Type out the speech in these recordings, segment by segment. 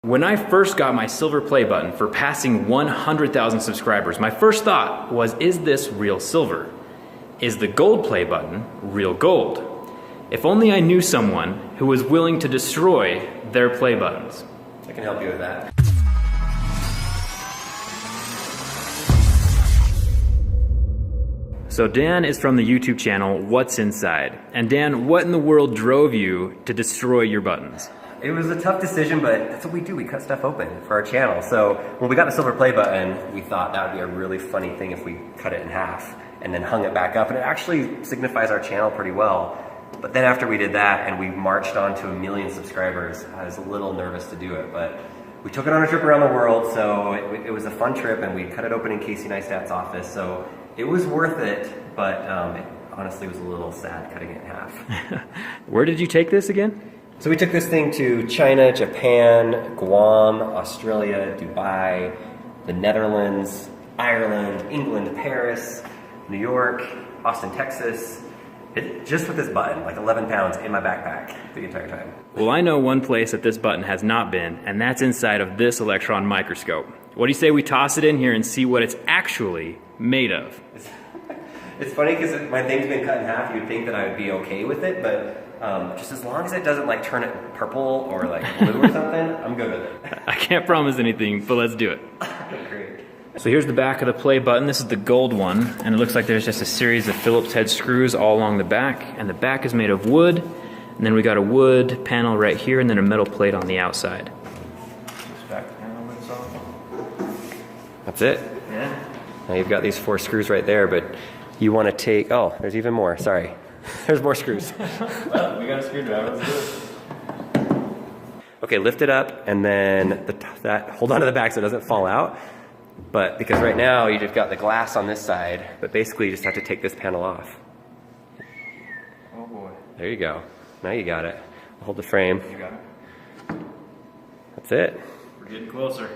When I first got my silver play button for passing 100,000 subscribers, my first thought was, is this real silver? Is the gold play button real gold? If only I knew someone who was willing to destroy their play buttons. I can help you with that. So Dan is from the YouTube channel What's Inside. And Dan, what in the world drove you to destroy your buttons? It was a tough decision, but that's what we do. We cut stuff open for our channel. So when we got the silver play button, we thought that would be a really funny thing if we cut it in half and then hung it back up. And it actually signifies our channel pretty well. But then after we did that and we marched on to 1 million subscribers, I was a little nervous to do it. But we took it on a trip around the world, so it was a fun trip, and we cut it open in Casey Neistat's office. So it was worth it, but it honestly was a little sad cutting it in half. Where did you take this again? So we took this thing to China, Japan, Guam, Australia, Dubai, the Netherlands, Ireland, England, Paris, New York, Austin, Texas. Just with this button, like 11 pounds in my backpack the entire time. Well, I know one place that this button has not been, and that's inside of this electron microscope. What do you say we toss it in here and see what it's actually made of? It's funny because my thing's been cut in half. You'd think that I would be okay with it, but just as long as it doesn't like turn it purple or like blue or something, I'm good with it. I can't promise anything, but let's do it. Great. So here's the back of the play button. This is the gold one, and it looks like there's just a series of Phillips head screws all along the back, and the back is made of wood, and then we got a wood panel right here, and then a metal plate on the outside. That's it. Yeah. Now you've got these 4 screws right there, but you want to take, oh, there's even more, sorry. There's more screws. Well, we got a screwdriver, let's do it. Okay, lift it up, and then hold on to the back so it doesn't fall out. But because right now you just got the glass on this side, but basically you just have to take this panel off. Oh boy. There you go. Now you got it. Hold the frame. You got it. That's it. We're getting closer.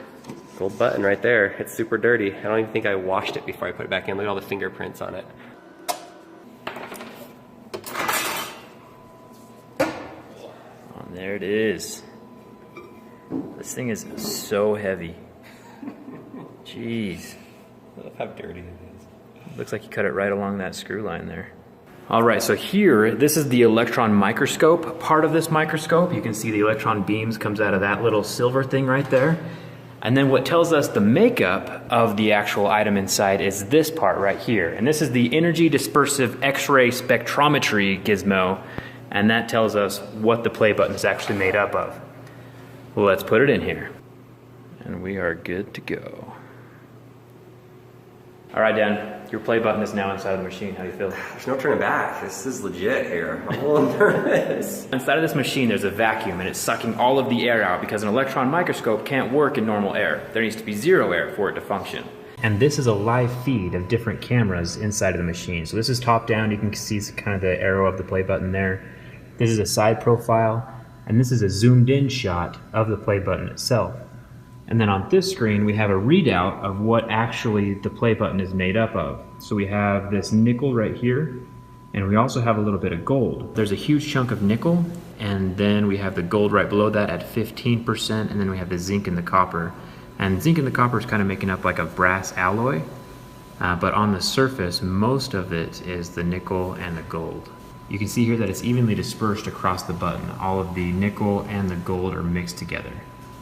Gold button right there. It's super dirty. I don't even think I washed it before I put it back in. Look at all the fingerprints on it. Oh, there it is. This thing is so heavy. Jeez. Look how dirty it is. Looks like you cut it right along that screw line there. All right, so here, this is the electron microscope part of this microscope. You can see the electron beams comes out of that little silver thing right there. And then what tells us the makeup of the actual item inside is this part right here. And this is the energy dispersive X-ray spectrometry gizmo. And that tells us what the play button is actually made up of. Well, let's put it in here. And we are good to go. All right, Dan, your play button is now inside of the machine. How do you feel? There's no turning back. This is legit here. I'm a little nervous. Inside of this machine, there's a vacuum, and it's sucking all of the air out because an electron microscope can't work in normal air. There needs to be zero air for it to function. And this is a live feed of different cameras inside of the machine. So this is top down. You can see kind of the arrow of the play button there. This is a side profile, and this is a zoomed in shot of the play button itself. And then on this screen, we have a readout of what actually the play button is made up of. So we have this nickel right here, and we also have a little bit of gold. There's a huge chunk of nickel, and then we have the gold right below that at 15%, and then we have the zinc and the copper. And zinc and the copper is kind of making up like a brass alloy, but on the surface, most of it is the nickel and the gold. You can see here that it's evenly dispersed across the button. All of the nickel and the gold are mixed together.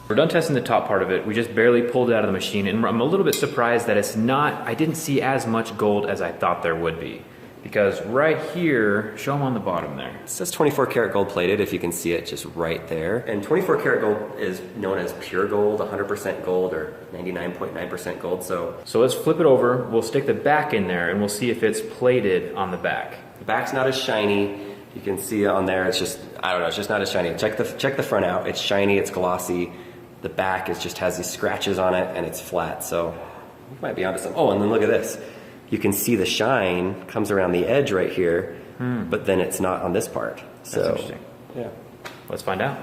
We're done testing the top part of it. We just barely pulled it out of the machine, and I'm a little bit surprised that I didn't see as much gold as I thought there would be. Because right here, show them on the bottom there. It says 24 karat gold plated, if you can see it just right there. And 24 karat gold is known as pure gold, 100% gold, or 99.9% gold. So let's flip it over. We'll stick the back in there, and we'll see if it's plated on the back. The back's not as shiny. You can see it on there. It's just, I don't know, it's just not as shiny. Check the front out. It's shiny, it's glossy. The back just has these scratches on it, and it's flat. So you might be onto something. Oh, and then look at this. You can see the shine comes around the edge right here, but then it's not on this part. So, that's interesting. Yeah. Let's find out.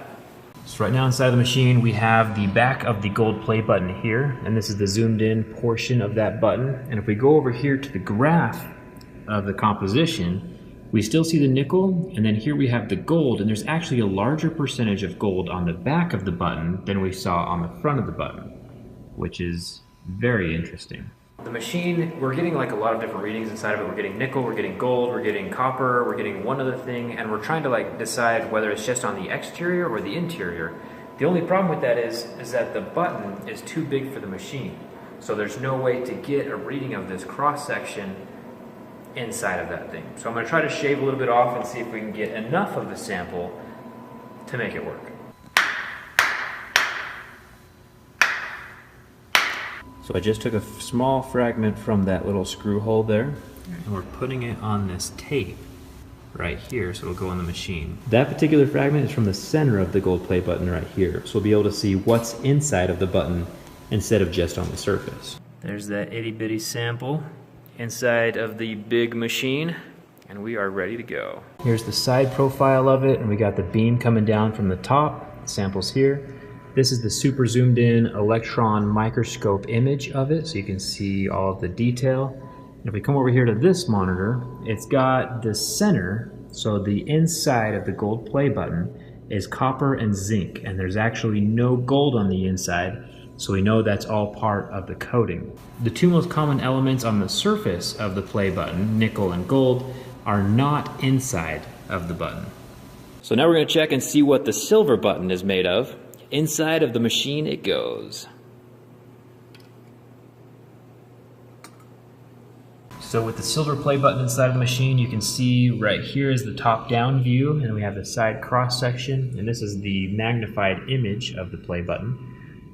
So right now inside of the machine, we have the back of the gold play button here, and this is the zoomed in portion of that button. And if we go over here to the graph of the composition, We still see the nickel, and then here we have the gold, and there's actually a larger percentage of gold on the back of the button than we saw on the front of the button, which is very interesting. The machine, we're getting like a lot of different readings inside of it. We're getting nickel, we're getting gold, we're getting copper, we're getting one other thing, and we're trying to like decide whether it's just on the exterior or the interior. The only problem with that is that the button is too big for the machine. So there's no way to get a reading of this cross section inside of that thing. So I'm going to try to shave a little bit off and see if we can get enough of the sample to make it work. So I just took a small fragment from that little screw hole there, and we're putting it on this tape right here, so it'll go on the machine. That particular fragment is from the center of the gold play button right here, so we'll be able to see what's inside of the button instead of just on the surface. There's that itty bitty sample inside of the big machine, and we are ready to go. Here's the side profile of it, and we got the beam coming down from the top. The sample's here. This is the super zoomed in electron microscope image of it, so you can see all of the detail. And if we come over here to this monitor, it's got the center, so the inside of the gold play button is copper and zinc, and there's actually no gold on the inside, so we know that's all part of the coating. The two most common elements on the surface of the play button, nickel and gold, are not inside of the button. So now we're going to check and see what the silver button is made of. Inside of the machine it goes. So with the silver play button inside of the machine, you can see right here is the top-down view, and we have the side cross-section, and this is the magnified image of the play button.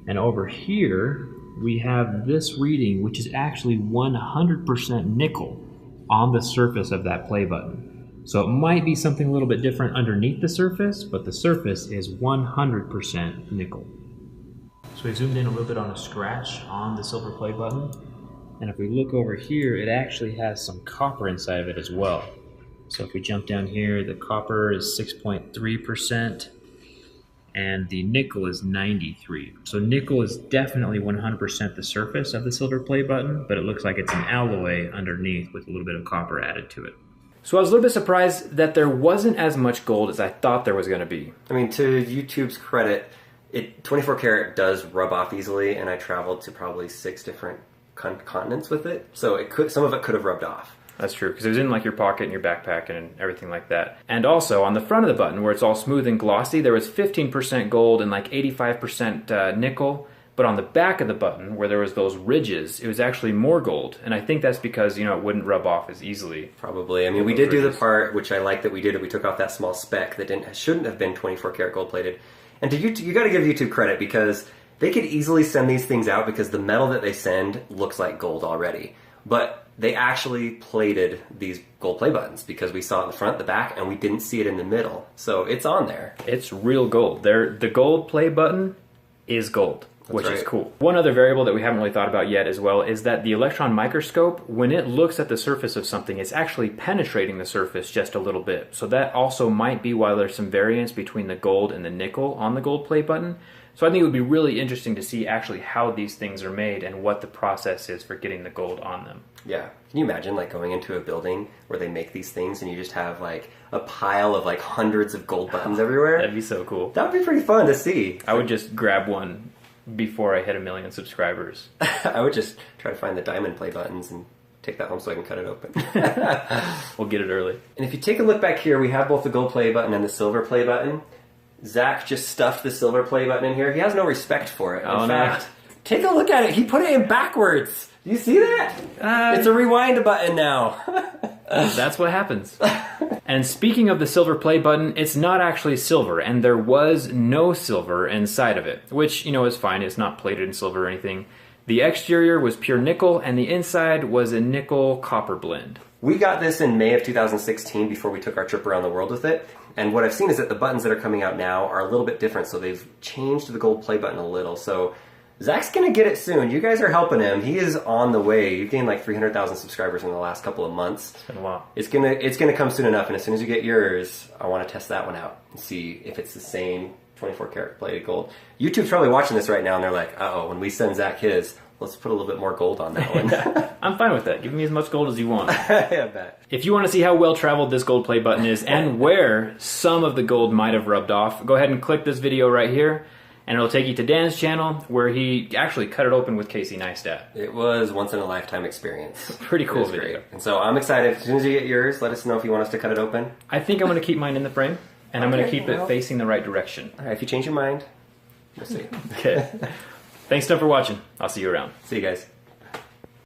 And over here, we have this reading, which is actually 100% nickel on the surface of that play button. So it might be something a little bit different underneath the surface, but the surface is 100% nickel. So we zoomed in a little bit on a scratch on the silver play button. And if we look over here, it actually has some copper inside of it as well. So if we jump down here, the copper is 6.3%. and the nickel is 93. So nickel is definitely 100% the surface of the silver play button, but it looks like it's an alloy underneath with a little bit of copper added to it. So I was a little bit surprised that there wasn't as much gold as I thought there was going to be. I mean, to YouTube's credit, 24 karat does rub off easily, and I traveled to probably 6 different continents with it, so some of it could have rubbed off. That's true, because it was in like your pocket and your backpack and everything like that. And also on the front of the button where it's all smooth and glossy, there was 15% gold and like 85% nickel. But on the back of the button where there was those ridges, it was actually more gold. And I think that's because, you know, it wouldn't rub off as easily. Probably. I mean, we did do the part, which I like that we did it. We took off that small speck that shouldn't have been 24 karat gold plated. And you got to give YouTube credit, because they could easily send these things out because the metal that they send looks like gold already. But they actually plated these gold play buttons because we saw it in the front, the back, and we didn't see it in the middle. So it's on there. It's real gold. The gold play button is gold, which is cool. One other variable that we haven't really thought about yet as well is that the electron microscope, when it looks at the surface of something, it's actually penetrating the surface just a little bit. So that also might be why there's some variance between the gold and the nickel on the gold play button. So I think it would be really interesting to see actually how these things are made and what the process is for getting the gold on them. Yeah. Can you imagine like going into a building where they make these things and you just have like a pile of like hundreds of gold buttons everywhere? That'd be so cool. That would be pretty fun to see. I would just grab one before I hit 1 million subscribers. I would just try to find the diamond play buttons and take that home so I can cut it open. We'll get it early. And if you take a look back here, we have both the gold play button and the silver play button. Zach just stuffed the silver play button in here. He has no respect for it. In fact, take a look at it. He put it in backwards. Do you see that? It's a rewind button now. That's what happens. And speaking of the silver play button, it's not actually silver, and there was no silver inside of it, which, you know, is fine. It's not plated in silver or anything. The exterior was pure nickel, and the inside was a nickel-copper blend. We got this in May of 2016 before we took our trip around the world with it. And what I've seen is that the buttons that are coming out now are a little bit different, so they've changed the gold play button a little. So Zach's going to get it soon. You guys are helping him. He is on the way. You've gained like 300,000 subscribers in the last couple of months. It's been a lot. It's gonna come soon enough, and as soon as you get yours, I want to test that one out and see if it's the same 24 karat plated gold. YouTube's probably watching this right now, and they're like, uh-oh, when we send Zach his, Let's put a little bit more gold on that one. I'm fine with that. Give me as much gold as you want. I bet. If you want to see how well traveled this gold play button is and where some of the gold might have rubbed off, go ahead and click this video right here, and it'll take you to Dan's channel where he actually cut it open with Casey Neistat. It was once in a lifetime experience. Pretty cool It was video. great. And so I'm excited. As soon as you get yours, let us know if you want us to cut it open. I think I'm going to keep mine in the frame, and I'm going to Okay, keep it well. facing the right direction. All right, if you change your mind, we'll see. Okay. Thanks, Tom, for watching. I'll see you around. See you guys.